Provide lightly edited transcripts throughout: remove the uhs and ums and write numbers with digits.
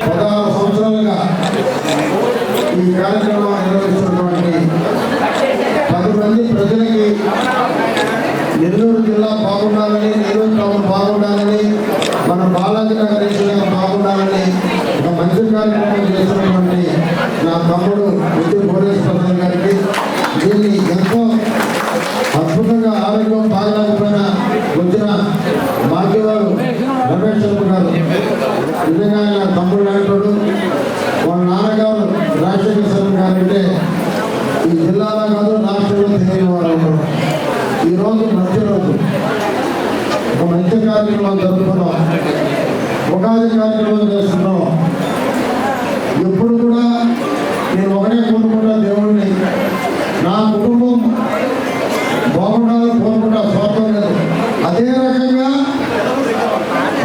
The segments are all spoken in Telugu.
16 సంవత్సరాలుగా ఈ కార్యక్రమం నిర్వహిస్తున్నటువంటి 10 మంది ప్రజలకి నెల్లూరు జిల్లా బాగుండాలని, నెల్లూరు టౌన్ బాగుండాలని, మన బాలాజీ నగర్ బాగుండాలని ఒక మంచి కార్యక్రమం చేస్తున్నటువంటి నా తమ్ముడు విజయ్ భువనేశ్వర గారికి, దీన్ని ఎంతో అద్భుతంగా ఆరోగ్యం బాగలేకపోయినా వచ్చిన భాగ్యవారు రమేష్ శర్మ గారు, నిజంగా ఆయన తమ్ముడు లాంటి వాళ్ళ నాన్నగారు రాజశేఖర శర్మ గారు అంటే ఈ జిల్లాలో కాదు రాష్ట్రంలో తెలియని వారు. ఈరోజు మంచి రోజు, ఒక మంచి కార్యక్రమం జరుపుకున్నాం, ఉగాది కార్యక్రమం చేస్తున్నాం. ఎప్పుడు కూడా నేను ఒకటే కోరుకుంటా దేవుడిని, నా కుటుంబం బాగుండాలని కోరుకుంటా, స్వార్థం లేదు. అదే రకంగా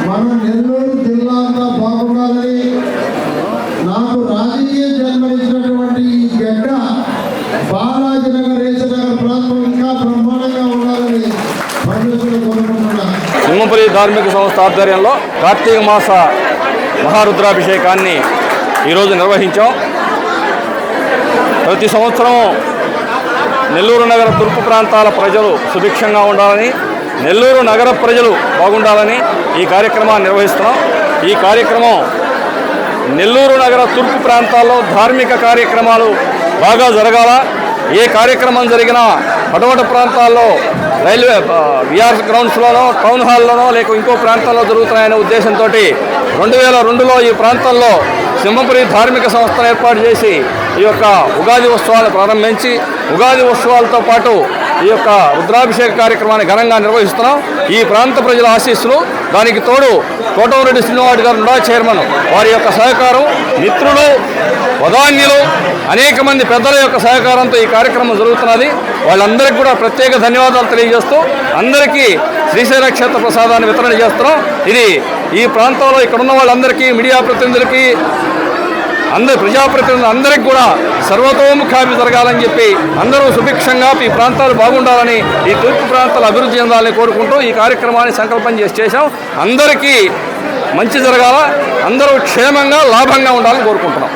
మన నెల్లూరు జిల్లా అంతా బాగుండాలని, నాకు రాజకీయ జన్మనిచ్చినటువంటి ఈ గడ్డ బాలాజీ నగర్, రేసనగర్ ప్రాంతం ఇంకా బ్రహ్మాండంగా ఉండాలని పరమేశ్వరుడు కోరుకుంటున్నా. సింహపురి ధార్మిక సంస్థ ఆధ్వర్యంలో కార్తీక మాస మహారుద్రాభిషేకాన్ని ఈరోజు నిర్వహించాం. ప్రతి సంవత్సరం నెల్లూరు నగర తూర్పు ప్రాంతాల ప్రజలు సుభిక్షంగా ఉండాలని, నెల్లూరు నగర ప్రజలు బాగుండాలని ఈ కార్యక్రమాన్ని నిర్వహిస్తున్నాం. ఈ కార్యక్రమం నెల్లూరు నగర తూర్పు ప్రాంతాల్లో ధార్మిక కార్యక్రమాలు బాగా జరగాల. ఏ కార్యక్రమం జరిగినా పడమట ప్రాంతాల్లో రైల్వే విఆర్ గ్రౌండ్స్లోనో, టౌన్ హాల్లోనో లేక ఇంకో ప్రాంతాల్లో జరుగుతున్నాయనే ఉద్దేశంతో 2002లో ఈ ప్రాంతంలో సింహపురి ధార్మిక సంస్థను ఏర్పాటు చేసి ఈ యొక్క ఉగాది ఉత్సవాలను ప్రారంభించి, ఉగాది ఉత్సవాలతో పాటు ఈ యొక్క రుద్రాభిషేక కార్యక్రమాన్ని ఘనంగా నిర్వహిస్తున్నాం. ఈ ప్రాంత ప్రజల ఆశీస్సులు, దానికి తోడు కోటమిరెడ్డి శ్రీనివాస్ గారు కూడా చైర్మన్, వారి యొక్క సహకారం, మిత్రులు, వదాన్యులు, అనేక మంది పెద్దల యొక్క సహకారంతో ఈ కార్యక్రమం జరుగుతున్నది. వాళ్ళందరికీ కూడా ప్రత్యేక ధన్యవాదాలు తెలియజేస్తూ అందరికీ శ్రీశైల క్షేత్ర ప్రసాదాన్ని వితరణ చేస్తున్నాం. ఇది ఈ ప్రాంతంలో ఇక్కడున్న వాళ్ళందరికీ, మీడియా ప్రతినిధులకి, ప్రజాప్రతినిధులు అందరికీ కూడా సర్వతోముఖాభి జరగాలని చెప్పి, అందరూ సుభిక్షంగా ఈ ప్రాంతాలు బాగుండాలని, ఈ తూర్పు ప్రాంతాలు అభివృద్ధి చెందాలని కోరుకుంటూ ఈ కార్యక్రమాన్ని సంకల్పం చేసాం. అందరికీ మంచి జరగాల, అందరూ క్షేమంగా లాభంగా ఉండాలని కోరుకుంటున్నాం.